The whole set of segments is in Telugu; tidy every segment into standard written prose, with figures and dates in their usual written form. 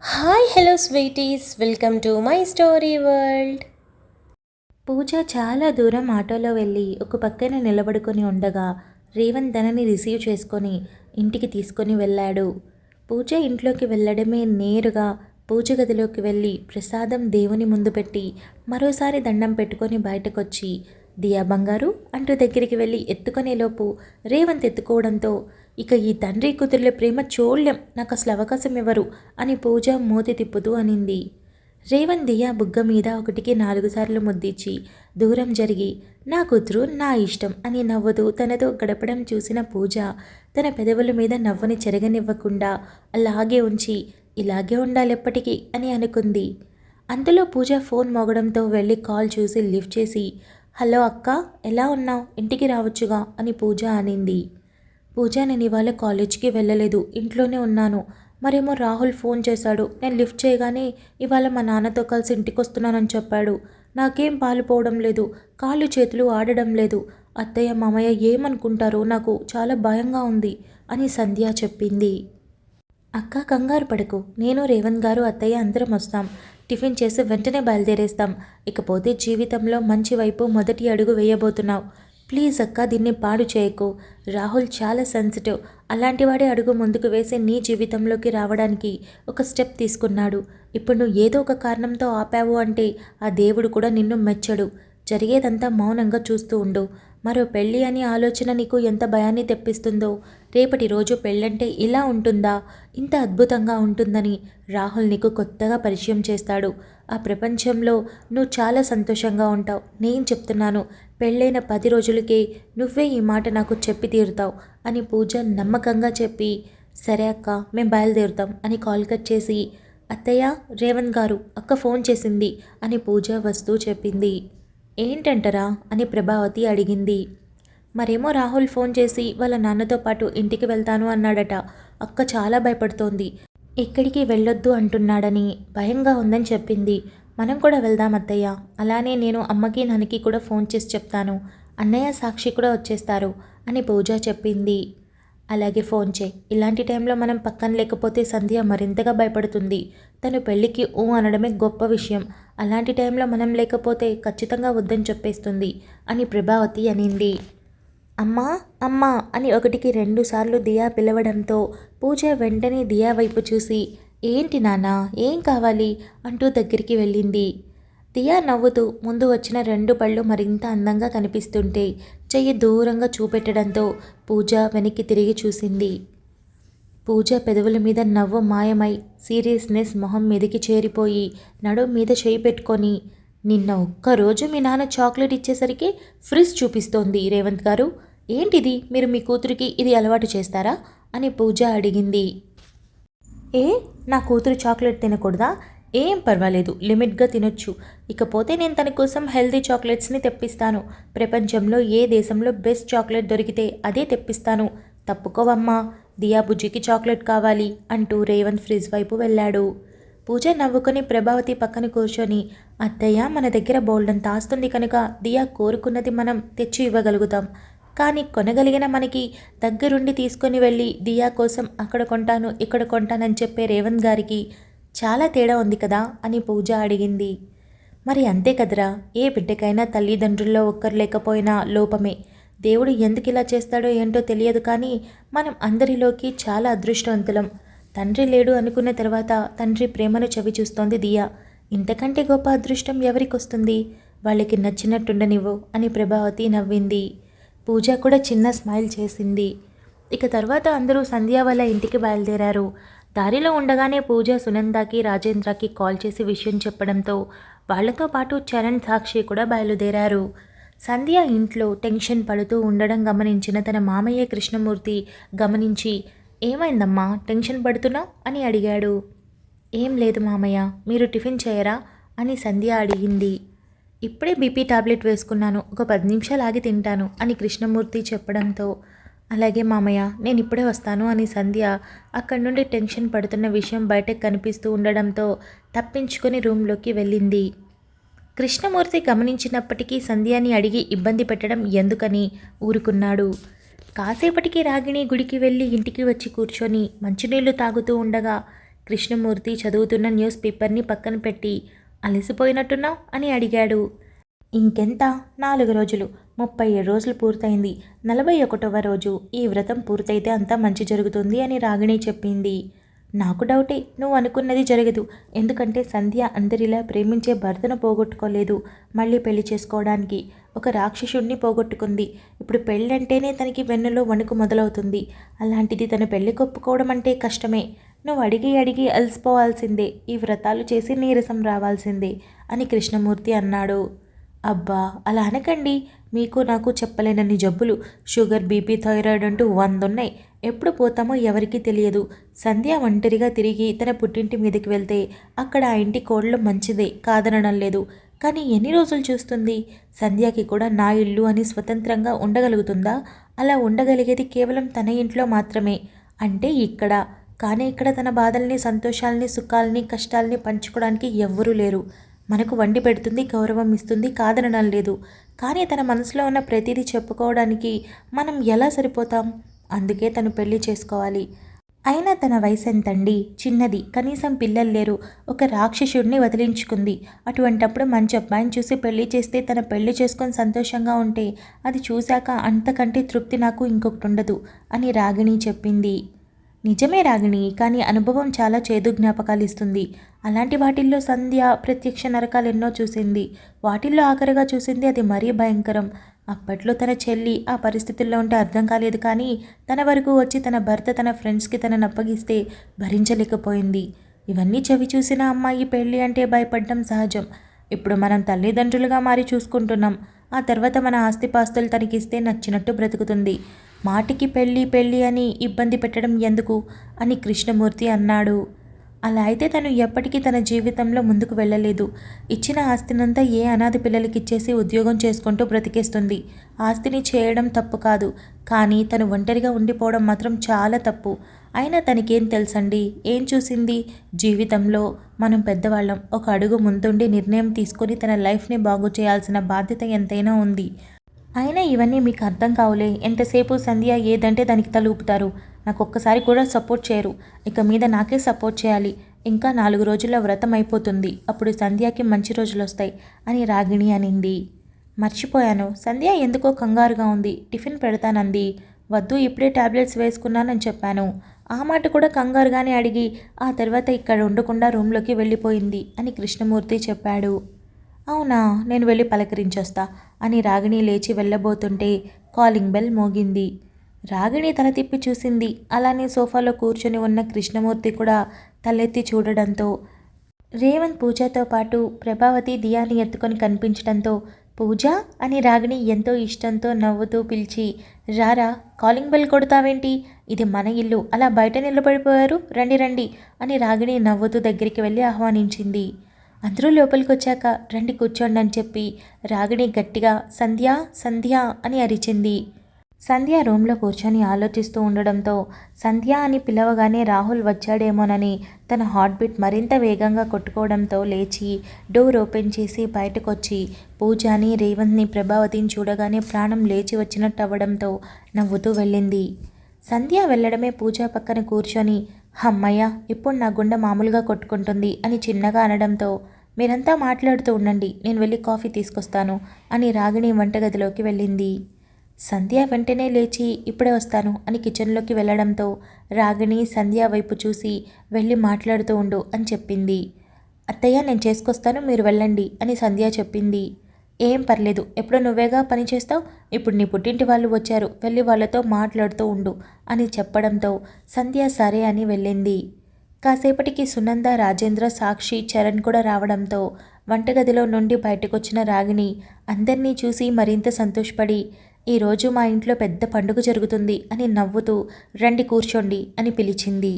Hi hello sweeties welcome to my story world. Pooja చాలా దూరం ఆటోలో వెళ్ళి ఒక పక్కన నిలబడుకొని ఉండగా రేవంత్ తనని రిసీవ్ చేసుకొని ఇంటికి తీసుకొని వెళ్ళాడు. పూజ ఇంట్లోకి వెళ్ళడమే నేరుగా పూజ గదిలోకి వెళ్ళి ప్రసాదం దేవుని ముందు పెట్టి మరోసారి దండం పెట్టుకొని బయటకొచ్చి దియా బంగారు అంటూ దగ్గరికి వెళ్ళి ఎత్తుకునేలోపు రేవంత్ ఎత్తుకోవడంతో ఇక ఈ తండ్రి కూతుర్ల ప్రేమ చూడలేం, నాకు అసలు అవకాశం ఇవ్వరు అని పూజ మూతి తిప్పుతూ అనింది. రేవంత్ దియా బుగ్గ మీద 1-4 సార్లు ముద్దిచ్చి దూరం జరిగి నా కూతురు నా ఇష్టం అని నవ్వుతూ తనతో గడపడం చూసిన పూజ తన పెదవుల మీద నవ్వుని చెరగనివ్వకుండా అలాగే ఉంచి ఇలాగే ఉండాలెప్పటికీ అని అనుకుంది. అంతలో పూజ ఫోన్ మోగడంతో వెళ్ళి కాల్ చూసి లిఫ్ట్ చేసి హలో అక్క, ఎలా ఉన్నావు, ఇంటికి రావచ్చుగా అని పూజ అనింది. పూజ నేను ఇవాళ కాలేజ్కి వెళ్ళలేదు, ఇంట్లోనే ఉన్నాను. మరేమో రాహుల్ ఫోన్ చేశాడు, నేను లిఫ్ట్ చేయగానే ఇవాళ మా నాన్నతో కలిసి ఇంటికి వస్తున్నానని చెప్పాడు. నాకేం పాలుపోవడం లేదు, కాళ్ళు చేతులు ఆడడం లేదు. అత్తయ్య మామయ్య ఏమనుకుంటారో నాకు చాలా భయంగా ఉంది అని సంధ్య చెప్పింది. అక్క కంగారు పడకు, నేను రేవంత్ గారు అత్తయ్య అందరం వస్తాం. టిఫిన్ చేసి వెంటనే బయలుదేరేస్తాం. ఇకపోతే జీవితంలో మంచి వైపు మొదటి అడుగు వేయబోతున్నావు. ప్లీజ్ అక్క, దీన్ని పాడు చేయకు. రాహుల్ చాలా సెన్సిటివ్. అలాంటి వాడే అడుగు ముందుకు వేసి నీ జీవితంలోకి రావడానికి ఒక స్టెప్ తీసుకున్నాడు. ఇప్పుడు నువ్వు ఏదో ఒక కారణంతో ఆపావు అంటే ఆ దేవుడు కూడా నిన్ను మెచ్చడు. జరిగేదంతా మౌనంగా చూస్తూ ఉండు. మరో పెళ్ళి అని ఆలోచన నీకు ఎంత భయాన్ని తెప్పిస్తుందో, రేపటి రోజు పెళ్ళంటే ఇలా ఉంటుందా, ఇంత అద్భుతంగా ఉంటుందని రాహుల్ నీకు కొత్తగా పరిచయం చేస్తాడు. ఆ ప్రపంచంలో నువ్వు చాలా సంతోషంగా ఉంటావు. నేను చెప్తున్నాను, పెళ్ళైన 10 రోజులకే నువ్వే ఈ మాట నాకు చెప్పి తీరుతావు అని పూజ నమ్మకంగా చెప్పి సరే అక్క, మేము బయలుదేరుతాం అని కాల్ కట్ చేసి అత్తయ్య, రేవంత్ గారు అక్క ఫోన్ చేసింది అని పూజ వస్తూ చెప్పింది. ఏంటంటరా అని ప్రభావతి అడిగింది. మరేమో రాహుల్ ఫోన్ చేసి వాళ్ళ నాన్నతో పాటు ఇంటికి వెళ్తాను అన్నాడట. అక్క చాలా భయపడుతోంది. ఎక్కడికి వెళ్ళొద్దు అంటున్నాడని భయంగా ఉందని చెప్పింది. మనం కూడా వెళ్దాం అత్తయ్య. అలానే నేను అమ్మకి నాన్నకి కూడా ఫోన్ చేసి చెప్తాను. అన్నయ్య సాక్షి కూడా వచ్చేస్తారు అని పూజ చెప్పింది. అలాగే ఫోన్ చేయి. ఇలాంటి టైంలో మనం పక్కన లేకపోతే సంధ్య మరింతగా భయపడుతుంది. తను పెళ్ళికి అనడమే గొప్ప విషయం. అలాంటి టైంలో మనం లేకపోతే ఖచ్చితంగా వద్దని చెప్పేస్తుంది అని ప్రభావతి అనింది. అమ్మా అమ్మా అని 1-2 సార్లు దియా పిలవడంతో పూజ వెంటనే దియా వైపు చూసి ఏంటి నాన్నా, ఏం కావాలి అంటూ దగ్గరికి వెళ్ళింది. దియా నవ్వుతూ ముందు వచ్చిన 2 పళ్ళు మరింత అందంగా కనిపిస్తుంటే చెయ్యి దూరంగా చూపెట్టడంతో పూజ వెనక్కి తిరిగి చూసింది. పూజ పెదవుల మీద నవ్వు మాయమై సీరియస్నెస్ మొహం మీదకి చేరిపోయి నడుం మీద చేయి పెట్టుకొని నిన్న ఒక్కరోజు మీ నాన్న చాక్లెట్ ఇచ్చేసరికి ఫ్రిజ్ చూపిస్తోంది రేవంత్ గారు. ఏంటిది, మీరు మీ కూతురికి ఇది అలవాటు చేస్తారా అని పూజ అడిగింది. ఏ, నా కూతురు చాక్లెట్ తినకూడదా? ఏం పర్వాలేదు, లిమిట్గా తినొచ్చు. ఇకపోతే నేను తన కోసం హెల్తీ చాక్లెట్స్ని తెప్పిస్తాను. ప్రపంచంలో ఏ దేశంలో బెస్ట్ చాక్లెట్ దొరికితే అదే తెప్పిస్తాను. తప్పుకోవమ్మా, దియా బుజ్జికి చాక్లెట్ కావాలి అంటూ రేవంత్ ఫ్రిజ్ వైపు వెళ్ళాడు. పూజ నవ్వుకొని ప్రభావతి పక్కన కూర్చొని అత్తయ్య, మన దగ్గర బోల్డంత ఆస్తుంది కనుక దియా కోరుకున్నది మనం తెచ్చి ఇవ్వగలుగుతాం. కానీ కొనగలిగిన మనకి దగ్గరుండి తీసుకొని వెళ్ళి దియా కోసం అక్కడ కొంటాను ఇక్కడ కొంటానని చెప్పే రేవంత్ గారికి చాలా తేడా ఉంది కదా అని పూజ అడిగింది. మరి అంతే కదరా, ఏ బిడ్డకైనా తల్లిదండ్రుల్లో ఒక్కరు లేకపోయినా లోపమే. దేవుడు ఎందుకు ఇలా చేస్తాడో ఏంటో తెలియదు, కానీ మనం అందరిలోకి చాలా అదృష్టవంతులం. తండ్రి లేడు అనుకున్న తర్వాత తండ్రి ప్రేమను చవి చూస్తోంది దియా. ఇంతకంటే గొప్ప అదృష్టం ఎవరికి వస్తుంది? వాళ్ళకి నచ్చినట్టుండనివ్వు అని ప్రభావతి నవ్వింది. పూజ కూడా చిన్న స్మైల్ చేసింది. ఇక తర్వాత అందరూ సంధ్య వాళ్ళ ఇంటికి బయలుదేరారు. దారిలో ఉండగానే పూజ సునందాకి రాజేంద్రకి కాల్ చేసి విషయం చెప్పడంతో వాళ్లతో పాటు చరణ్ సాక్షి కూడా బయలుదేరారు. సంధ్య ఇంట్లో టెన్షన్ పడుతూ ఉండడం గమనించిన తన మామయ్య కృష్ణమూర్తి గమనించి ఏమైందమ్మా, టెన్షన్ పడుతున్నావు అని అడిగాడు. ఏం లేదు మామయ్య, మీరు టిఫిన్ చేయరా అని సంధ్య అడిగింది. ఇప్పుడే బీపీ టాబ్లెట్ వేసుకున్నాను, ఒక 10 నిమిషాలు ఆగి తింటాను అని కృష్ణమూర్తి చెప్పడంతో అలాగే మామయ్య, నేను ఇప్పుడే వస్తాను అని సంధ్య అక్కడి నుండి టెన్షన్ పడుతున్న విషయం బయటకు కనిపిస్తూ ఉండడంతో తప్పించుకొని రూమ్లోకి వెళ్ళింది. కృష్ణమూర్తి గమనించినప్పటికీ సంధ్యాని అడిగి ఇబ్బంది పెట్టడం ఎందుకని ఊరుకున్నాడు. కాసేపటికి రాగిణి గుడికి వెళ్ళి ఇంటికి వచ్చి కూర్చొని మంచినీళ్లు తాగుతూ ఉండగా కృష్ణమూర్తి చదువుతున్న న్యూస్ పేపర్ని పక్కన పెట్టి, అలసిపోయినట్టున్నావు అని అడిగాడు. ఇంకెంత, 4 రోజులు, 37 రోజులు పూర్తయింది. 41వ రోజు ఈ వ్రతం పూర్తయితే అంతా మంచి జరుగుతుంది అని రాగిణి చెప్పింది. నాకు డౌటే, నువ్వు అనుకున్నది జరగదు. ఎందుకంటే సంధ్య అందరిలా ప్రేమించే భర్తను పోగొట్టుకోలేదు. మళ్ళీ పెళ్లి చేసుకోవడానికి ఒక రాక్షసుడిని పోగొట్టుకుంది. ఇప్పుడు పెళ్ళంటేనే తనకి వెన్నులో వణుకు మొదలవుతుంది. అలాంటిది తన పెళ్లి కొప్పుకోవడం అంటే కష్టమే. నువ్వు అడిగి అడిగి అలసిపోవాల్సిందే. ఈ వ్రతాలు చేసి నీరసం రావాల్సిందే అని కృష్ణమూర్తి అన్నాడు. అబ్బా, అలా అనకండి. మీకు నాకు చెప్పలేనన్ని జబ్బులు, షుగర్, బీపీ, థైరాయిడ్ అంటూ 100 ఉన్నాయి. ఎప్పుడు పోతామో ఎవరికీ తెలియదు. సంధ్య ఒంటరిగా తిరిగి తన పుట్టింటి మీదకి వెళ్తే అక్కడ ఆ ఇంటి కోడలు మంచిదే, కాదనడం లేదు. కానీ ఎన్ని రోజులు చూస్తుంది? సంధ్యకి కూడా నా ఇల్లు అని స్వతంత్రంగా ఉండగలుగుతుందా? అలా ఉండగలిగేది కేవలం తన ఇంట్లో మాత్రమే. అంటే ఇక్కడ. కానీ ఇక్కడ తన బాధల్ని, సంతోషాల్ని, సుఖాల్ని, కష్టాల్ని పంచుకోవడానికి ఎవ్వరూ లేరు. మనకు వండి పెడుతుంది, గౌరవం ఇస్తుంది, కాదనడం లేదు. కానీ తన మనసులో ఉన్న ప్రతిదీ చెప్పుకోవడానికి మనం ఎలా సరిపోతాం? అందుకే తను పెళ్లి చేసుకోవాలి. అయినా తన వయసు ఎంతండి? చిన్నది. కనీసం పిల్లలు లేరు. ఒక రాక్షసుడిని వదిలించుకుంది. అటువంటప్పుడు మంచి అబ్బాయిని చూసి పెళ్లి చేస్తే తన పెళ్లి చేసుకొని సంతోషంగా ఉంటే అది చూశాక అంతకంటే తృప్తి నాకు ఇంకొకటి ఉండదు అని రాగిణి చెప్పింది. నిజమే రాగిణి, కానీ అనుభవం చాలా చేదు జ్ఞాపకాలు ఇస్తుంది. అలాంటి వాటిల్లో సంధ్య ప్రత్యక్ష నరకాలు ఎన్నో చూసింది. వాటిల్లో ఆఖరిగా చూసింది అది మరీ భయంకరం. అప్పట్లో తన చెల్లి ఆ పరిస్థితుల్లో ఉంటే అర్థం కాలేదు, కానీ తన వరకు వచ్చి తన భర్త తన ఫ్రెండ్స్కి తనను అప్పగిస్తే భరించలేకపోయింది. ఇవన్నీ చవి చూసిన అమ్మాయి పెళ్ళి అంటే భయపడడం సహజం. ఇప్పుడు మనం తల్లిదండ్రులుగా మారి చూసుకుంటున్నాం. ఆ తర్వాత మన ఆస్తిపాస్తులు తనకిస్తే నచ్చినట్టు బ్రతుకుతుంది. మాటికి పెళ్ళి పెళ్ళి అని ఇబ్బంది పెట్టడం ఎందుకు అని కృష్ణమూర్తి అన్నాడు. అలా అయితే తను ఎప్పటికీ తన జీవితంలో ముందుకు వెళ్ళలేదు. ఇచ్చిన ఆస్తినంతా ఏ అనాథ పిల్లలకి ఇచ్చేసి ఉద్యోగం చేసుకుంటూ బ్రతికేస్తుంది. ఆస్తిని చేయడం తప్పు కాదు, కానీ తను ఒంటరిగా ఉండిపోవడం మాత్రం చాలా తప్పు. అయినా తనకేం తెలుసండి? ఏం చూసింది? జీవితంలో మనం పెద్దవాళ్ళం. ఒక అడుగు ముందుండి నిర్ణయం తీసుకొని తన లైఫ్ని బాగు చేయాల్సిన బాధ్యత ఎంతైనా ఉంది. అయినా ఇవన్నీ మీకు అర్థం కావులే. ఎంతసేపు సంధ్య ఏదంటే దానికి తలూపుతారు. నాకు ఒక్కసారి కూడా సపోర్ట్ చేయరు. ఇక మీద నాకే సపోర్ట్ చేయాలి. ఇంకా 4 రోజుల్లో వ్రతం అయిపోతుంది. అప్పుడు సంధ్యకి మంచి రోజులు వస్తాయి అని రాగిణి అనింది. మర్చిపోయాను. సంధ్య ఎందుకో కంగారుగా ఉంది. టిఫిన్ పెడతానంది. వద్దు, ఇప్పుడే టాబ్లెట్స్ వేసుకున్నానని చెప్పాను. ఆ మాట కూడా కంగారుగానే అడిగి ఆ తర్వాత ఇక్కడ ఉండకుండా రూమ్లోకి వెళ్ళిపోయింది అని కృష్ణమూర్తి చెప్పాడు. అవునా, నేను వెళ్ళి పలకరించొస్తా అని రాగిణి లేచి వెళ్ళబోతుంటే కాలింగ్ బెల్ మోగింది. రాగిణి తల తిప్పి చూసింది. అలానే సోఫాలో కూర్చొని ఉన్న కృష్ణమూర్తి కూడా తలెత్తి చూడడంతో రేవంత్ పూజతో పాటు ప్రభావతి దియాని ఎత్తుకొని కనిపించడంతో పూజ అని రాగిణి ఎంతో ఇష్టంతో నవ్వుతూ పిలిచి, రారా, కాలింగ్ బెల్ కొడతావేంటి? ఇది మన ఇల్లు, అలా బయట నిలబడిపోయారు, రండి రండి అని రాగిణి నవ్వుతూ దగ్గరికి వెళ్ళి ఆహ్వానించింది. అందరూ లోపలికి వచ్చాక రండి కూర్చోండి అని చెప్పి రాగిణి గట్టిగా సంధ్య సంధ్య అని అరిచింది. సంధ్య రూమ్లో కూర్చొని ఆలోచిస్తూ ఉండడంతో సంధ్య అని పిలవగానే రాహుల్ వచ్చాడేమోనని తన హార్ట్ బీట్ మరింత వేగంగా కొట్టుకోవడంతో లేచి డోర్ ఓపెన్ చేసి బయటకొచ్చి పూజాని, రేవంత్ని, ప్రభావతిని చూడగానే ప్రాణం లేచి వచ్చినట్టు అవ్వడంతో నవ్వుతూ వెళ్ళింది. సంధ్య వెళ్ళడమే పూజ పక్కన కూర్చొని అమ్మయ్య, ఇప్పుడు నా గుండె మామూలుగా కొట్టుకుంటుంది అని చిన్నగా అనడంతో మీరంతా మాట్లాడుతూ ఉండండి, నేను వెళ్ళి కాఫీ తీసుకొస్తాను అని రాగిణి వంటగదిలోకి వెళ్ళింది. సంధ్య వెంటనే లేచి ఇప్పుడే వస్తాను అని కిచెన్లోకి వెళ్ళడంతో రాగిణి సంధ్య వైపు చూసి వెళ్ళి మాట్లాడుతూ ఉండు అని చెప్పింది. అత్తయ్య, నేను చేసుకొస్తాను, మీరు వెళ్ళండి అని సంధ్య చెప్పింది. ఏం పర్లేదు, ఎప్పుడో నువ్వేగా పని చేస్తావు, ఇప్పుడు నీ పుట్టింటి వాళ్ళు వచ్చారు, వెళ్ళి వాళ్ళతో మాట్లాడుతూ ఉండు అని చెప్పడంతో సంధ్య సరే అని వెళ్ళింది. కాసేపటికి సునంద, రాజేంద్ర, సాక్షి, చరణ్ కూడా రావడంతో వంటగదిలో నుండి బయటకొచ్చిన రాగిణి అందరినీ చూసి మరింత సంతోషపడి, ఈరోజు మా ఇంట్లో పెద్ద పండుగ జరుగుతుంది అని నవ్వుతూ రండి కూర్చోండి అని పిలిచింది.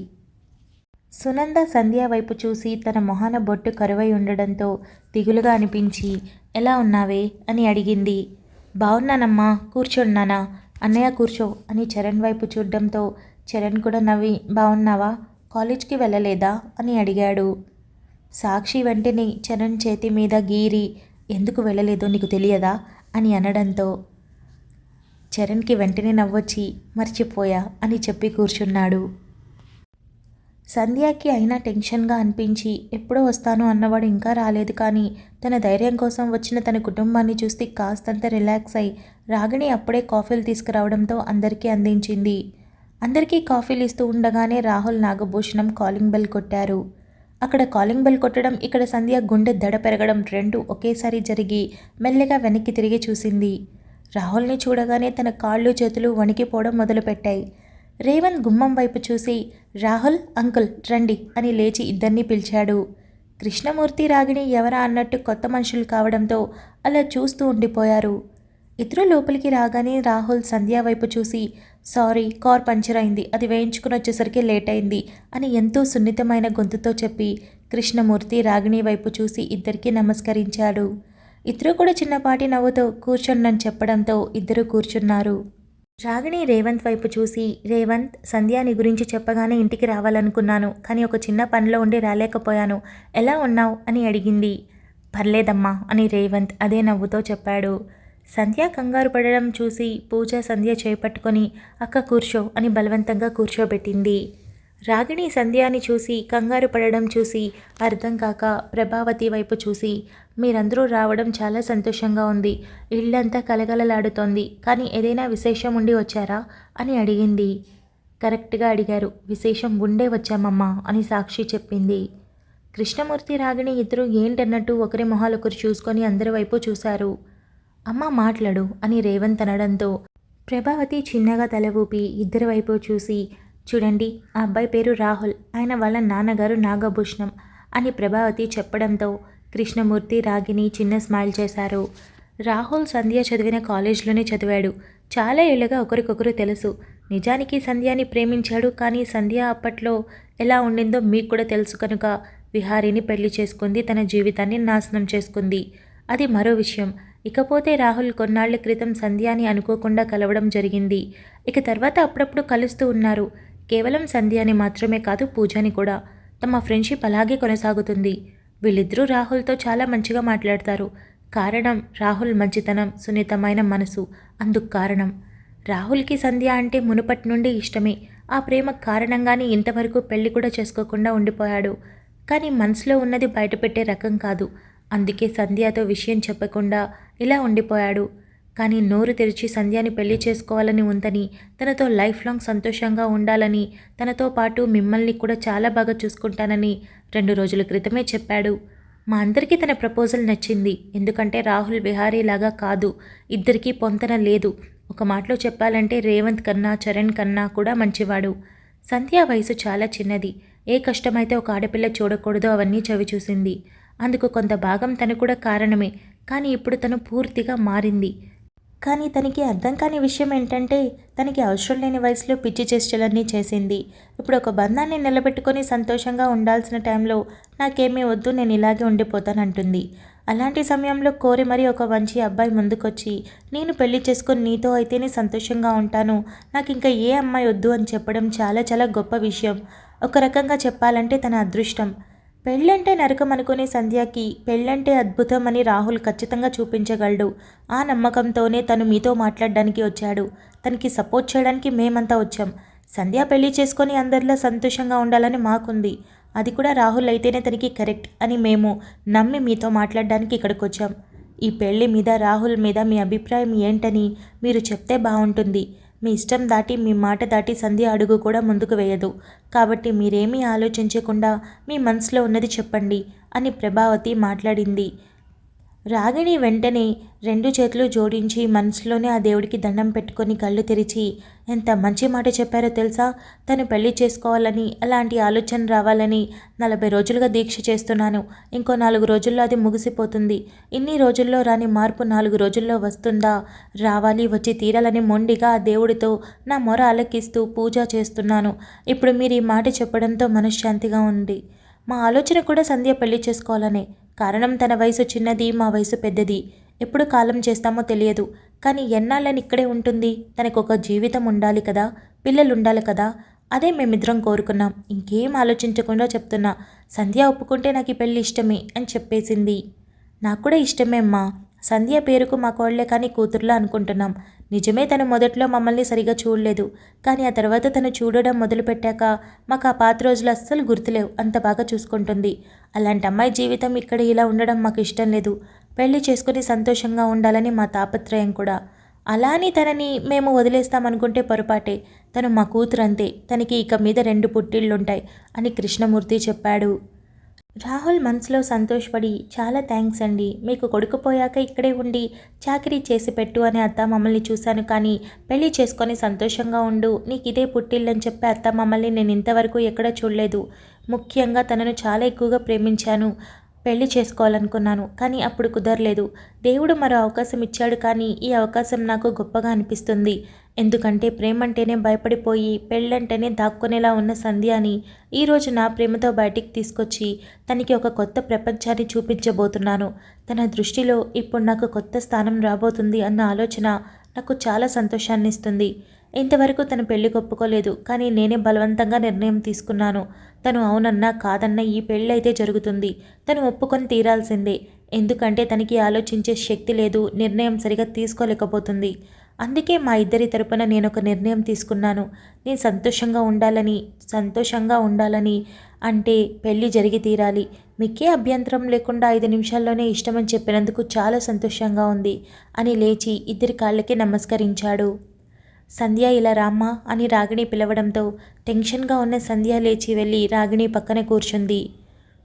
సునంద సంధ్య వైపు చూసి తన మొహాన బొట్టు కరువై ఉండడంతో దిగులుగా అనిపించి ఎలా ఉన్నావే అని అడిగింది. బాగున్నానమ్మా, కూర్చోన్నానా? అన్నయ్య కూర్చో అని చరణ్ వైపు చూడడంతో చరణ్ కూడా నవ్వి బాగున్నావా, కాలేజ్కి వెళ్ళలేదా అని అడిగాడు. సాక్షి వెంటనే చరణ్ చేతి మీద గీరి ఎందుకు వెళ్ళలేదో నీకు తెలియదా అని అనడంతో చరణ్కి వెంటనే నవ్వొచ్చి మర్చిపోయా అని చెప్పి కూర్చున్నాడు. సంధ్యకి అయినా టెన్షన్గా అనిపించి ఎప్పుడో వస్తాను అన్నవాడు ఇంకా రాలేదు. కానీ తన ధైర్యం కోసం వచ్చిన తన కుటుంబాన్ని చూస్తే కాస్తంత రిలాక్స్ అయి రాగిణి అప్పుడే కాఫీలు తీసుకురావడంతో అందరికీ అందించింది. అందరికీ కాఫీలు ఇస్తూ ఉండగానే రాహుల్ నాగభూషణం కాలింగ్ బెల్ కొట్టారు. అక్కడ కాలింగ్ బెల్ కొట్టడం, ఇక్కడ సంధ్య గుండె దడ పెరగడం రెండు ఒకేసారి జరిగి మెల్లగా వెనక్కి తిరిగి చూసింది. రాహుల్ని చూడగానే తన కాళ్ళు చేతులు వణికిపోవడం మొదలుపెట్టాయి. రేవంత్ గుమ్మం వైపు చూసి రాహుల్ అంకుల్ రండి అని లేచి ఇద్దరినీ పిలిచాడు. కృష్ణమూర్తి రాగిణి ఎవరా అన్నట్టు కొత్త మనుషులు కావడంతో అలా చూస్తూ ఉండిపోయారు. ఇద్దరు లోపలికి రాగానే రాహుల్ సంధ్య వైపు చూసి సారీ కార్ పంచర్ అయింది, అది వేయించుకుని వచ్చేసరికి లేట్ అయింది అని ఎంతో సున్నితమైన గొంతుతో చెప్పి కృష్ణమూర్తి రాగిణి వైపు చూసి ఇద్దరికీ నమస్కరించాడు. ఇద్దరు కూడా చిన్నపాటి నవ్వుతో కూర్చొని చెప్పడంతో ఇద్దరు కూర్చున్నారు. రాగిణి రేవంత్ వైపు చూసి రేవంత్ సంధ్య నీ గురించి చెప్పగానే ఇంటికి రావాలనుకున్నాను, కానీ ఒక చిన్న పనిలో ఉండి రాలేకపోయాను, ఎలా ఉన్నావు అని అడిగింది. పర్లేదమ్మా అని రేవంత్ అదే నవ్వుతో చెప్పాడు. సంధ్య కంగారు పడడం చూసి పూజ సంధ్య చేపట్టుకొని అక్క కూర్చో అని బలవంతంగా కూర్చోబెట్టింది. రాగిణి సంధ్యాని చూసి కంగారు పడడం చూసి అర్థం కాక ప్రభావతి వైపు చూసి మీరందరూ రావడం చాలా సంతోషంగా ఉంది, ఇల్లంతా కలగలలాడుతోంది, కానీ ఏదైనా విశేషం ఉండి వచ్చారా అని అడిగింది. కరెక్ట్గా అడిగారు, విశేషం ఉండే వచ్చామమ్మా అని సాక్షి చెప్పింది. కృష్ణమూర్తి రాగిణి ఇద్దరు ఏంటన్నట్టు ఒకరి మొహాలొకరు చూసుకొని అందరి వైపు చూశారు. అమ్మ మాట్లాడు అని రేవంత్ అనడంతో ప్రభావతి చిన్నగా తల ఊపి ఇద్దరి వైపు చూసి చూడండి ఆ అబ్బాయి పేరు రాహుల్, ఆయన వాళ్ళ నాన్నగారు నాగభూషణం అని ప్రభావతి చెప్పడంతో కృష్ణమూర్తి రాగిణి చిన్న స్మైల్ చేశారు. రాహుల్ సంధ్య చదివిన కాలేజ్లోనే చదివాడు. చాలా ఏళ్ళుగా ఒకరికొకరు తెలుసు. నిజానికి సంధ్యాని ప్రేమించాడు, కానీ సంధ్య అప్పట్లో ఎలా ఉండిందో మీకు కూడా తెలుసు కనుక విహారీని పెళ్లి చేసుకుంది, తన జీవితాన్ని నాశనం చేసుకుంది. అది మరో విషయం. ఇకపోతే రాహుల్ కొన్నాళ్ల క్రితం సంధ్యాని అనుకోకుండా కలవడం జరిగింది. ఇక తర్వాత అప్పుడప్పుడు కలుస్తూ ఉన్నారు. కేవలం సంధ్యాని మాత్రమే కాదు, పూజని కూడా. తమ ఫ్రెండ్షిప్ అలాగే కొనసాగుతుంది. వీళ్ళిద్దరూ రాహుల్తో చాలా మంచిగా మాట్లాడతారు. కారణం రాహుల్ మంచితనం, సున్నితమైన మనసు. అందుకు కారణం రాహుల్కి సంధ్య అంటే మునుపటి నుండి ఇష్టమే. ఆ ప్రేమ కారణంగానే ఇంతవరకు పెళ్లి కూడా చేసుకోకుండా ఉండిపోయాడు. కానీ మనసులో ఉన్నది బయటపెట్టే రకం కాదు. అందుకే సంధ్యతో విషయం చెప్పకుండా ఇలా ఉండిపోయాడు. కానీ నోరు తెరిచి సంధ్యాని పెళ్లి చేసుకోవాలని ఉందని, తనతో లైఫ్ లాంగ్ సంతోషంగా ఉండాలని, తనతో పాటు మిమ్మల్ని కూడా చాలా బాగా చూసుకుంటానని 2 రోజుల క్రితమే చెప్పాడు. మా అందరికీ తన ప్రపోజల్ నచ్చింది. ఎందుకంటే రాహుల్ విహారీ లాగా కాదు, ఇద్దరికీ పొంతన లేదు. ఒక మాటలో చెప్పాలంటే రేవంత్ కన్నా చరణ్ కన్నా కూడా మంచివాడు. సంధ్య వయసు చాలా చిన్నది. ఏ కష్టమైతే ఒక ఆడపిల్ల చూడకూడదో అవన్నీ చవి చూసింది. అందుకు కొంత భాగం తను కూడా కారణమే. కానీ ఇప్పుడు తను పూర్తిగా మారింది. కానీ తనకి అర్థం కాని విషయం ఏంటంటే తనకి అవసరం లేని వయసులో పిచ్చి చేష్టలన్నీ చేసింది. ఇప్పుడు ఒక బంధాన్ని నిలబెట్టుకొని సంతోషంగా ఉండాల్సిన టైంలో నాకేమీ వద్దు, నేను ఇలాగే ఉండిపోతానంటుంది. అలాంటి సమయంలో కోరి మరీ ఒక మంచి అబ్బాయి ముందుకొచ్చి నేను పెళ్లి చేసుకొని నీతో అయితేనే సంతోషంగా ఉంటాను, నాకు ఇంకా ఏ అమ్మాయి వద్దు అని చెప్పడం చాలా చాలా గొప్ప విషయం. ఒక రకంగా చెప్పాలంటే తన అదృష్టం. పెళ్ళంటే నరకం అనుకునే సంధ్యకి పెళ్ళంటే అద్భుతం అని రాహుల్ ఖచ్చితంగా చూపించగలడు. ఆ నమ్మకంతోనే తను మీతో మాట్లాడడానికి వచ్చాడు. తనకి సపోర్ట్ చేయడానికి మేమంతా వచ్చాం. సంధ్య పెళ్లి చేసుకొని అందరిలో సంతోషంగా ఉండాలని మాకుంది. అది కూడా రాహుల్ అయితేనే తనకి కరెక్ట్ అని మేము నమ్మి మీతో మాట్లాడడానికి ఇక్కడికి వచ్చాం. ఈ పెళ్లి మీద రాహుల్ మీద మీ అభిప్రాయం ఏంటని మీరు చెప్తే బాగుంటుంది. మీ ఇష్టం దాటి, మీ మాట దాటి సంధ్య అడుగు కూడా ముందుకు వేయదు. కాబట్టి మీరేమీ ఆలోచించకుండా మీ మనసులో ఉన్నది చెప్పండి అని ప్రభావతి మాట్లాడింది. రాగిణి వెంటనే 2 చేతులు జోడించి మనసులోనే ఆ దేవుడికి దండం పెట్టుకొని కళ్ళు తెరిచి ఎంత మంచి మాట చెప్పారో తెలుసా, తను పెళ్లి చేసుకోవాలని, అలాంటి ఆలోచన రావాలని 40 రోజులుగా దీక్ష చేస్తున్నాను. ఇంకో 4 రోజుల్లో అది ముగిసిపోతుంది. ఇన్ని రోజుల్లో రాని మార్పు 4 రోజుల్లో వస్తుందా? రావాలి, వచ్చి తీరాలని మొండిగా ఆ దేవుడితో నా మొర ఆలకిస్తూ పూజ చేస్తున్నాను. ఇప్పుడు మీరు ఈ మాట చెప్పడంతో మనశ్శాంతిగా ఉంది. మా ఆలోచన కూడా సంధ్య పెళ్లి చేసుకోవాలనే. కారణం తన వయసు చిన్నది, మా వయసు పెద్దది. ఎప్పుడు కాలం చేస్తామో తెలియదు. కానీ ఎన్నాళ్ళని ఇక్కడే ఉంటుంది? తనకు ఒక జీవితం ఉండాలి కదా, పిల్లలు ఉండాలి కదా. అదే మేమిద్దరం కోరుకున్నాం. ఇంకేం ఆలోచించకుండా చెప్తున్నా. సంధ్య ఒప్పుకుంటే నాకు ఈ పెళ్ళి ఇష్టమే అని చెప్పేసింది. నాకు కూడా ఇష్టమే అమ్మా. సంధ్య పేరుకు మా కోళ్లే కానీ కూతుర్లా అనుకుంటున్నాం. నిజమే, తను మొదట్లో మమ్మల్ని సరిగా చూడలేదు, కానీ ఆ తర్వాత తను చూడడం మొదలుపెట్టాక మాకు ఆ పాత రోజులు అస్సలు గుర్తులేవు. అంత బాగా చూసుకుంటుంది. అలాంటి అమ్మాయి జీవితం ఇక్కడ ఇలా ఉండడం మాకు ఇష్టం లేదు. పెళ్లి చేసుకుని సంతోషంగా ఉండాలని మా తాపత్రయం కూడా. అలా అని తనని మేము వదిలేస్తామనుకుంటే పొరపాటే. తను మా కూతురంతే. తనకి ఇక మీద 2 పుట్టిళ్ళుంటాయి అని కృష్ణమూర్తి చెప్పాడు. రాహుల్ మనసులో సంతోషపడి, చాలా థ్యాంక్స్ అండి. మీకు కొడుకు పోయాక ఇక్కడే ఉండి చాకరీ చేసి పెట్టు అని అత్త మమ్మల్ని చూశాను, కానీ పెళ్లి చేసుకొని సంతోషంగా ఉండు, నీకు ఇదే పుట్టిల్లని చెప్పే అత్త మమ్మల్ని నేను ఇంతవరకు ఎక్కడ చూడలేదు. ముఖ్యంగా తనను చాలా ఎక్కువగా ప్రేమించాను. పెళ్లి చేసుకోవాలనుకున్నాను, కానీ అప్పుడు కుదరలేదు. దేవుడు మరో అవకాశం ఇచ్చాడు, కానీ ఈ అవకాశం నాకు గొప్పగా అనిపిస్తుంది. ఎందుకంటే ప్రేమంటేనే భయపడిపోయి పెళ్ళంటేనే దాక్కునేలా ఉన్న సంధ్యాని ఈరోజు నా ప్రేమతో బయటికి తీసుకొచ్చి తనకి ఒక కొత్త ప్రపంచాన్ని చూపించబోతున్నాను. తన దృష్టిలో ఇప్పుడు నాకు కొత్త స్థానం రాబోతుంది అన్న ఆలోచన నాకు చాలా సంతోషాన్ని ఇస్తుంది. ఇంతవరకు తను పెళ్లికి ఒప్పుకోలేదు, కానీ నేనే బలవంతంగా నిర్ణయం తీసుకున్నాను. తను అవునన్నా కాదన్నా ఈ పెళ్ళైతే జరుగుతుంది. తను ఒప్పుకొని తీరాల్సిందే. ఎందుకంటే తనకి ఆలోచించే శక్తి లేదు, నిర్ణయం సరిగా తీసుకోలేకపోతుంది. అందుకే మా ఇద్దరి తరపున నేను ఒక నిర్ణయం తీసుకున్నాను. నేను సంతోషంగా ఉండాలని అంటే పెళ్ళి జరిగి తీరాలి. మీకే అభ్యంతరం లేకుండా 5 నిమిషాల్లోనే ఇష్టమని చెప్పినందుకు చాలా సంతోషంగా ఉంది అని లేచి ఇద్దరి కాళ్ళకి నమస్కరించాడు. సంధ్య, ఇలా రామ్మా అని రాగిణి పిలవడంతో టెన్షన్గా ఉన్న సంధ్య లేచి వెళ్ళి రాగిణి పక్కన కూర్చుంది.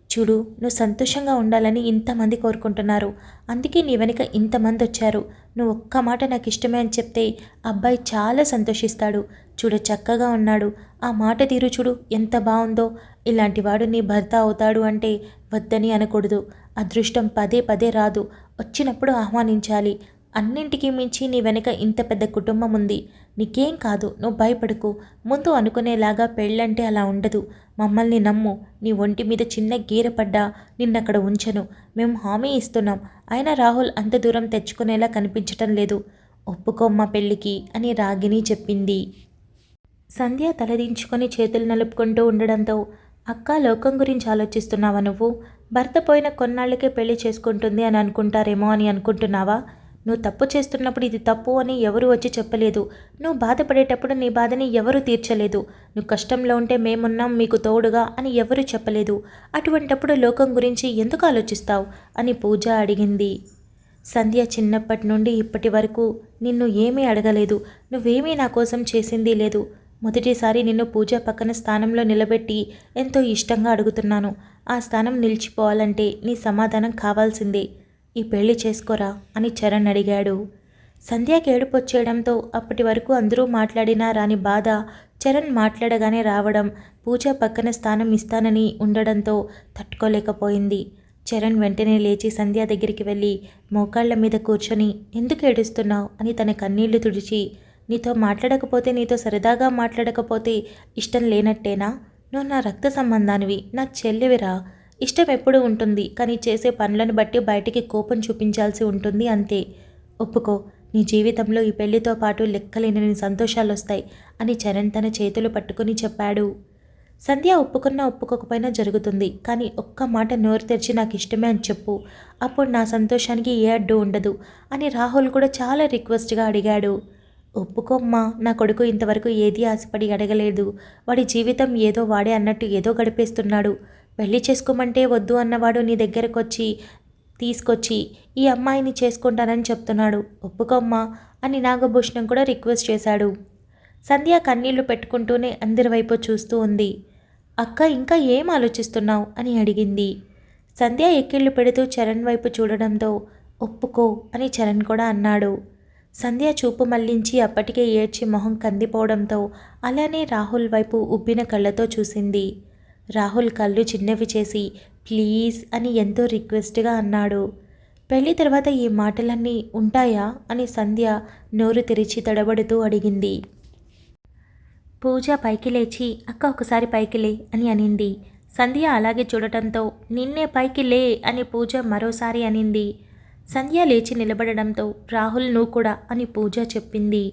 చూడు, నువ్వు సంతోషంగా ఉండాలని ఇంతమంది కోరుకుంటున్నారు. అందుకే నీ వెనుక ఇంతమంది వచ్చారు. నువ్వు ఒక్క మాట నాకు ఇష్టమే అని చెప్తే అబ్బాయి చాలా సంతోషిస్తాడు. చూడు, చక్కగా ఉన్నాడు. ఆ మాట తీరు చూడు ఎంత బాగుందో. ఇలాంటి వాడు నీ భర్త అవుతాడు అంటే వద్దని అనకూడదు. అదృష్టం పదే పదే రాదు, వచ్చినప్పుడు ఆహ్వానించాలి. అన్నింటికీ మించి నీ వెనుక ఇంత పెద్ద కుటుంబం ఉంది. నీకేం కాదు, నువ్వు భయపడకు. ముందు అనుకునేలాగా పెళ్ళంటే అలా ఉండదు. మమ్మల్ని నమ్ము. నీ ఒంటి మీద చిన్న గీర పడ్డా నిన్నక్కడ ఉంచను. మేము హామీ ఇస్తున్నాం. అయినా రాహుల్ అంత దూరం తెచ్చుకునేలా కనిపించటం లేదు. ఒప్పుకోమ్మ పెళ్ళికి అని రాగిణి చెప్పింది. సంధ్య తలదించుకొని చేతులు నలుపుకుంటూ ఉండడంతో, అక్క, లోకం గురించి ఆలోచిస్తున్నావా నువ్వు? భర్త పోయిన కొన్నాళ్ళకే పెళ్లి చేసుకుంటుంది అని అనుకుంటారేమో అని అనుకుంటున్నావా? నువ్వు తప్పు చేస్తున్నప్పుడు ఇది తప్పు అని ఎవరు వచ్చి చెప్పలేదు. నువ్వు బాధపడేటప్పుడు నీ బాధని ఎవరు తీర్చలేదు. నువ్వు కష్టంలో ఉంటే మేమున్నాం మీకు తోడుగా అని ఎవరు చెప్పలేదు. అటువంటప్పుడు లోకం గురించి ఎందుకు ఆలోచిస్తావు అని పూజ అడిగింది. సంధ్య, చిన్నప్పటి నుండి ఇప్పటి వరకు నిన్ను ఏమీ అడగలేదు. నువ్వేమీ నా కోసం చేసింది లేదు. మొదటిసారి నిన్ను పూజ పక్కన స్థానంలో నిలబెట్టి ఎంతో ఇష్టంగా అడుగుతున్నాను. ఆ స్థానం నిలిచిపోవాలంటే నీ సమాధానం కావాల్సిందే. ఈ పెళ్లి చేసుకోరా అని చరణ్ అడిగాడు. సంధ్యకి ఏడుపు వచ్చేయడంతో అప్పటి వరకు అందరూ మాట్లాడినా రాని బాధ చరణ్ మాట్లాడగానే రావడం, పూజ పక్కన స్థానం ఇస్తానని ఉండడంతో తట్టుకోలేకపోయింది. చరణ్ వెంటనే లేచి సంధ్య దగ్గరికి వెళ్ళి మోకాళ్ల మీద కూర్చొని, ఎందుకు ఏడుస్తున్నావు అని తన కన్నీళ్లు తుడిచి, నీతో మాట్లాడకపోతే, నీతో సరదాగా మాట్లాడకపోతే ఇష్టం లేనట్టేనా? నువ్వు నా రక్త సంబంధానివి, నా చెల్లివిరా. ఇష్టం ఎప్పుడూ ఉంటుంది, కానీ చేసే పనులను బట్టి బయటికి కోపం చూపించాల్సి ఉంటుంది, అంతే. ఒప్పుకో, నీ జీవితంలో ఈ పెళ్లితో పాటు లెక్కలేని సంతోషాలు వస్తాయి అని చరణ్ తన చేతులు పట్టుకుని చెప్పాడు. సంధ్య ఒప్పుకున్నా ఒప్పుకోకపోయినా జరుగుతుంది, కానీ ఒక్క మాట నోరు తెరిచి నాకు ఇష్టమే అని చెప్పు. అప్పుడు నా సంతోషానికి ఏ అడ్డు ఉండదు అని రాహుల్ కూడా చాలా రిక్వెస్ట్గా అడిగాడు. ఒప్పుకోమ్మా, నా కొడుకు ఇంతవరకు ఏదీ ఆశపడి అడగలేదు. వాడి జీవితం ఏదో వాడే అన్నట్టు ఏదో గడిపేస్తున్నాడు. పెళ్లి చేసుకోమంటే వద్దు అన్నవాడు నీ దగ్గరకు తీసుకొచ్చి ఈ అమ్మాయిని చేసుకుంటానని చెప్తున్నాడు. ఒప్పుకోమ్మా అని నాగభూషణం కూడా రిక్వెస్ట్ చేశాడు. సంధ్య కన్నీళ్లు పెట్టుకుంటూనే అందరి వైపు చూస్తూ ఉంది. అక్క, ఇంకా ఏం ఆలోచిస్తున్నావు అని అడిగింది. సంధ్య ఎక్కిళ్ళు పెడుతూ చరణ్ వైపు చూడడంతో ఒప్పుకో అని చరణ్ కూడా అన్నాడు. సంధ్య చూపు మళ్లించి అప్పటికే ఏడ్చి మొహం కందిపోవడంతో అలానే రాహుల్ వైపు ఉబ్బిన కళ్ళతో చూసింది. రాహుల్ కళ్ళు చిన్నవి చేసి ప్లీజ్ అని ఎంతో రిక్వెస్ట్గా అన్నాడు. పెళ్లి తర్వాత ఈ మాటలన్నీ ఉంటాయా అని సంధ్య నోరు తెరిచి తడబడుతూ అడిగింది. పూజ పైకి లేచి అక్క ఒకసారి పైకి లే అని అనింది. సంధ్య అలాగే చూడటంతో నిన్నే పైకి లే అని పూజ మరోసారి అనింది. సంధ్య లేచి నిలబడడంతో రాహుల్ నువ్వు కూడా అని పూజ చెప్పింది.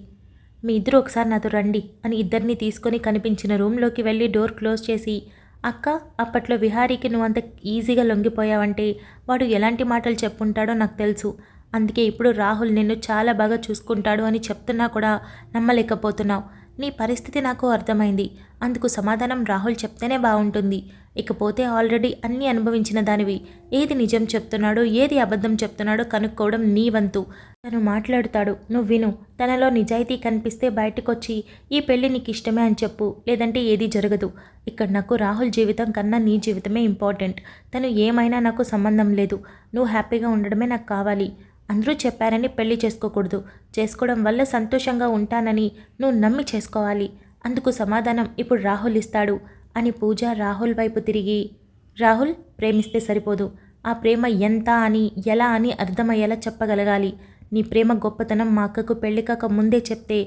మీ ఇద్దరు ఒకసారి నాతో రండి అని ఇద్దరిని తీసుకొని కనిపించిన రూమ్లోకి వెళ్ళి డోర్ క్లోజ్ చేసి, అక్క, అప్పట్లో విహారీకి నువ్వు అంత ఈజీగా లొంగిపోయావంటే వాడు ఎలాంటి మాటలు చెప్పుంటాడో నాకు తెలుసు. అందుకే ఇప్పుడు రాహుల్ నిన్ను చాలా బాగా చూసుకుంటాడు అని చెప్తున్నా కూడా నమ్మలేకపోతున్నావు. నీ పరిస్థితి నాకు అర్థమైంది. అందుకు సమాధానం రాహుల్ చెప్తేనే బాగుంటుంది. ఇకపోతే ఆల్రెడీ అన్నీ అనుభవించిన దానివి. ఏది నిజం చెప్తున్నాడో ఏది అబద్ధం చెప్తున్నాడో కనుక్కోవడం నీ వంతు. తను మాట్లాడుతాడు, నువ్వు విను. తనలో నిజాయితీ కనిపిస్తే బయటకొచ్చి ఈ పెళ్ళి నీకు ఇష్టమే అని చెప్పు, లేదంటే ఏది జరగదు. ఇక్కడ నాకు రాహుల్ జీవితం కన్నా నీ జీవితమే ఇంపార్టెంట్. తను ఏమైనా నాకు సంబంధం లేదు. నువ్వు హ్యాపీగా ఉండడమే నాకు కావాలి. అందరూ చెప్పారని పెళ్లి చేసుకోకూడదు. చేసుకోవడం వల్ల సంతోషంగా ఉంటానని నువ్వు నమ్మి చేసుకోవాలి. అందుకు సమాధానం ఇప్పుడు రాహుల్ ఇస్తాడు అని పూజ రాహుల్ వైపు తిరిగి, రాహుల్ ప్రేమిస్తే సరిపోదు. ఆ ప్రేమ ఎంత అని ఎలా అని అర్థమయ్యేలా చెప్పగలగాలి. నీ ప్రేమ గొప్పతనం మా అక్కకు పెళ్లి కాక ముందే చెప్తే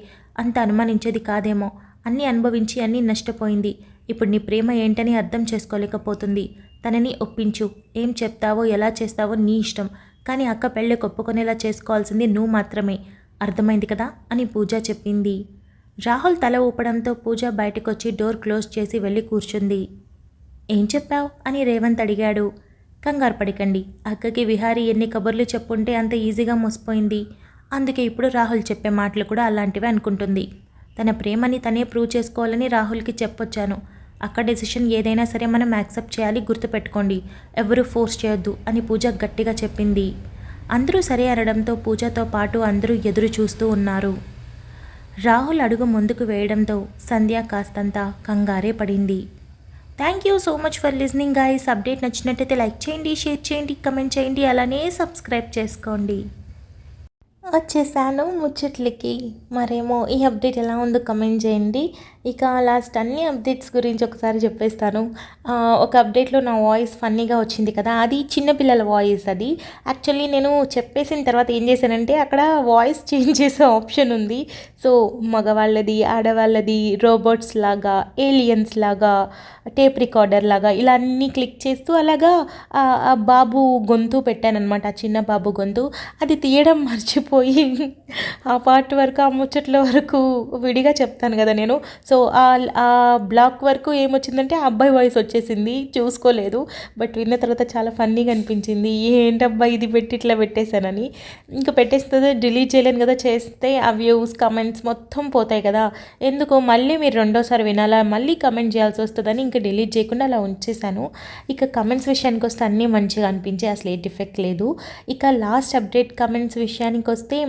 అంత అనుమానించేది కాదేమో. అన్నీ అనుభవించి అన్నీ నష్టపోయింది. ఇప్పుడు నీ ప్రేమ ఏంటని అర్థం చేసుకోలేకపోతుంది. తనని ఒప్పించు. ఏం చెప్తావో ఎలా చేస్తావో నీ ఇష్టం. కానీ అక్క పెళ్ళి ఒప్పుకునేలా చేసుకోవాల్సింది నువ్వు మాత్రమే. అర్థమైంది కదా అని పూజ చెప్పింది. రాహుల్ తల ఊపడంతో పూజ బయటకొచ్చి డోర్ క్లోజ్ చేసి వెళ్ళి కూర్చుంది. ఏం చెప్పావు అని రేవంత్ అడిగాడు. కంగారు పడికండి. అక్కకి విహారీ ఎన్ని కబుర్లు చెప్పుంటే అంత ఈజీగా మోసపోయింది. అందుకే ఇప్పుడు రాహుల్ చెప్పే మాటలు కూడా అలాంటివే అనుకుంటుంది. తన ప్రేమని తనే ప్రూవ్ చేసుకోవాలని రాహుల్కి చెప్పొచ్చాను. అక్క డెసిషన్ ఏదైనా సరే మనం యాక్సెప్ట్ చేయాలి, గుర్తుపెట్టుకోండి. ఎవరు ఫోర్స్ చేయొద్దు అని పూజ గట్టిగా చెప్పింది. అందరూ సరే అనడంతో పూజతో పాటు అందరూ ఎదురు చూస్తూ ఉన్నారు. రాహుల్ అడుగు ముందుకు వేయడంతో సంధ్య కాస్తంత కంగారే పడింది. Thank you so much for listening guys. Update నచ్చినట్టయితే లైక్ చేయండి, షేర్ చేయండి, కమెంట్ చేయండి, అలానే సబ్స్క్రైబ్ చేసుకోండి. వచ్చేసాను ముచ్చట్లకి. మరేమో ఈ అప్డేట్ ఎలా ఉందో కమెంట్ చేయండి. ఇక లాస్ట్ అన్ని అప్డేట్స్ గురించి ఒకసారి చెప్పేస్తాను. ఒక అప్డేట్లో నా వాయిస్ ఫన్నీగా వచ్చింది కదా, అది చిన్నపిల్లల వాయిస్. అది యాక్చువల్లీ నేను చెప్పేసిన తర్వాత ఏం చేశానంటే అక్కడ వాయిస్ చేంజ్ చేసే ఆప్షన్ ఉంది. సో మగవాళ్ళది, ఆడవాళ్ళది, రోబోట్స్ లాగా, ఏలియన్స్ లాగా, టేప్ రికార్డర్ లాగా ఇలా అన్నీ క్లిక్ చేస్తూ అలాగా ఆ బాబు గొంతు పెట్టానమాట. ఆ చిన్న బాబు గొంతు అది తీయడం మర్చిపోయి ఆ పార్ట్ వరకు, ఆ ముచ్చట్ల వరకు విడిగా చెప్తాను కదా నేను. సో ఆ బ్లాక్ వరకు ఏమొచ్చిందంటే ఆ అబ్బాయి వాయిస్ వచ్చేసింది, చూసుకోలేదు. బట్ విన్న తర్వాత చాలా ఫన్నీగా అనిపించింది. ఏంటబ్బా ఇది పెట్టి ఇట్లా పెట్టేశానని. ఇంకా పెట్టేస్తే డిలీట్ చేయలేను కదా, చేస్తే ఆ వ్యూస్ కమెంట్స్ మొత్తం పోతాయి కదా. ఎందుకో మళ్ళీ మీరు రెండోసారి వినాలా, మళ్ళీ కమెంట్ చేయాల్సి వస్తుందని ఇంకా డిలీట్ చేయకుండా అలా ఉంచేశాను. ఇక కమెంట్స్ విషయానికి వస్తే అన్నీ మంచిగా అనిపించే, అసలు ఏ డిఫెక్ట్ లేదు. ఇక లాస్ట్ అప్డేట్ కమెంట్స్ విషయానికి వస్తే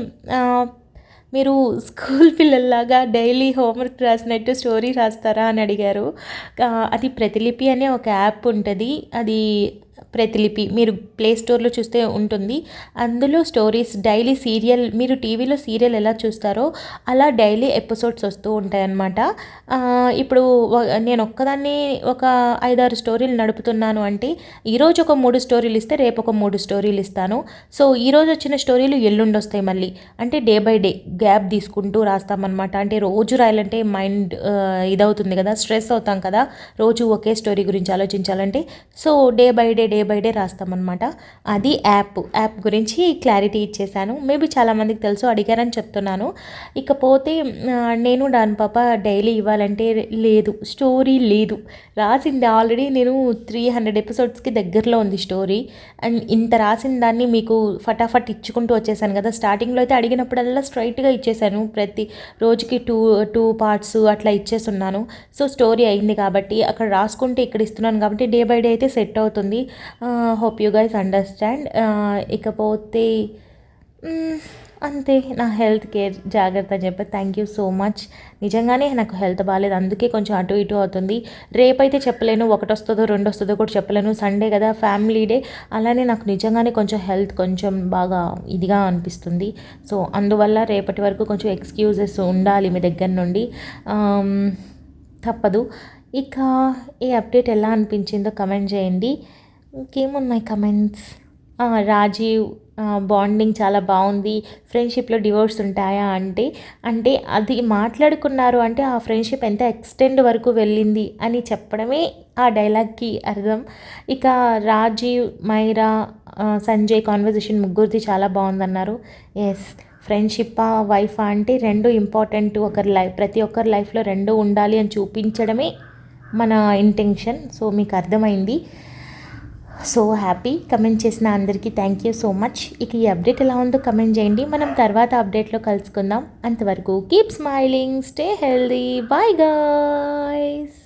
మీరు స్కూల్ పిల్లల్లాగా డైలీ హోంవర్క్ రాసినట్టు స్టోరీ రాస్తారా అని అడిగారు. అది ప్రతిలిపి అనే ఒక యాప్ ఉంటుంది. అది ప్రతిలిపి మీరు ప్లే స్టోర్లో చూస్తే ఉంటుంది. అందులో స్టోరీస్ డైలీ సీరియల్, మీరు టీవీలో సీరియల్ ఎలా చూస్తారో అలా డైలీ ఎపిసోడ్స్ వస్తూ ఉంటాయన్నమాట. ఇప్పుడు నేను ఒక్కదాన్ని ఒక 5-6 స్టోరీలు నడుపుతున్నాను అంటే ఈరోజు ఒక 3 స్టోరీలు ఇస్తే రేపు ఒక 3 స్టోరీలు ఇస్తాను. సో ఈరోజు వచ్చిన స్టోరీలు ఎల్లుండి వస్తాయి మళ్ళీ. అంటే డే బై డే గ్యాప్ తీసుకుంటూ రాస్తామన్నమాట. అంటే రోజు రాయాలంటే మైండ్ ఇదవుతుంది కదా, స్ట్రెస్ అవుతాం కదా రోజు ఒకే స్టోరీ గురించి ఆలోచించాలంటే. సో డే బై డే రాస్తామన్నమాట. అది యాప్ గురించి క్లారిటీ ఇచ్చేసాను. మేబీ చాలామందికి తెలుసు, అడిగారని చెప్తున్నాను. ఇకపోతే నేను డాన్ పాప డైలీ ఇవ్వాలంటే లేదు, స్టోరీ లేదు. రాసింది ఆల్రెడీ నేను 300 ఎపిసోడ్స్కి దగ్గరలో ఉంది స్టోరీ. అండ్ ఇంత రాసిన దాన్ని మీకు ఫటాఫట్ ఇచ్చుకుంటూ వచ్చేసాను కదా. స్టార్టింగ్లో అయితే అడిగినప్పుడల్లా స్ట్రైట్గా ఇచ్చేసాను. ప్రతి రోజుకి టూ పార్ట్స్ అట్లా ఇచ్చేస్తున్నాను. సో స్టోరీ అయింది కాబట్టి అక్కడ రాసుకుంటే ఇక్కడ ఇస్తున్నాను కాబట్టి డే బై డే అయితే సెట్ అవుతుంది. Hope you guys understand. ఇకపోతే అంతే. నా హెల్త్ కేర్ జాగ్రత్త అని చెప్పి థ్యాంక్ యూ సో మచ్. నిజంగానే నాకు హెల్త్ బాగాలేదు, అందుకే కొంచెం అటు ఇటు అవుతుంది. రేపైతే చెప్పలేను, 1 వస్తుందో 2 వస్తుందో కూడా చెప్పలేను. సండే కదా, ఫ్యామిలీ డే. అలానే నాకు నిజంగానే కొంచెం హెల్త్ కొంచెం బాగా ఇదిగా అనిపిస్తుంది. సో అందువల్ల రేపటి వరకు కొంచెం ఎక్స్క్యూజెస్ ఉండాలి మీ దగ్గర నుండి, తప్పదు. ఇక ఈ అప్డేట్ ఎలా అనిపించిందో కమెంట్ చేయండి. ఇంకేమున్నాయి కమెంట్స్. రాజీవ్ బాండింగ్ చాలా బాగుంది, ఫ్రెండ్షిప్లో డివోర్స్ ఉంటాయా అంటే అది మాట్లాడుకున్నారు అంటే ఆ ఫ్రెండ్షిప్ ఎంత ఎక్స్టెండ్ వరకు వెళ్ళింది అని చెప్పడమే ఆ డైలాగ్కి అర్థం. ఇక రాజీవ్, మైరా, సంజయ్ కాన్వర్జేషన్ ముగ్గురిది చాలా బాగుందన్నారు. ఎస్, ఫ్రెండ్షిప్పా వైఫా అంటే రెండు ఇంపార్టెంట్. ప్రతి ఒక్కరి లైఫ్లో రెండు ఉండాలి అని చూపించడమే మన ఇంటెన్షన్. సో మీకు అర్థమైంది. So happy. కమెంట్ చేసిన అందరికీ థ్యాంక్ యూ సో మచ్. ఇక ఈ అప్డేట్ ఎలా ఉందో కమెంట్ చేయండి. మనం తర్వాత అప్డేట్లో కలుసుకుందాం. అంతవరకు keep smiling, stay healthy, bye guys.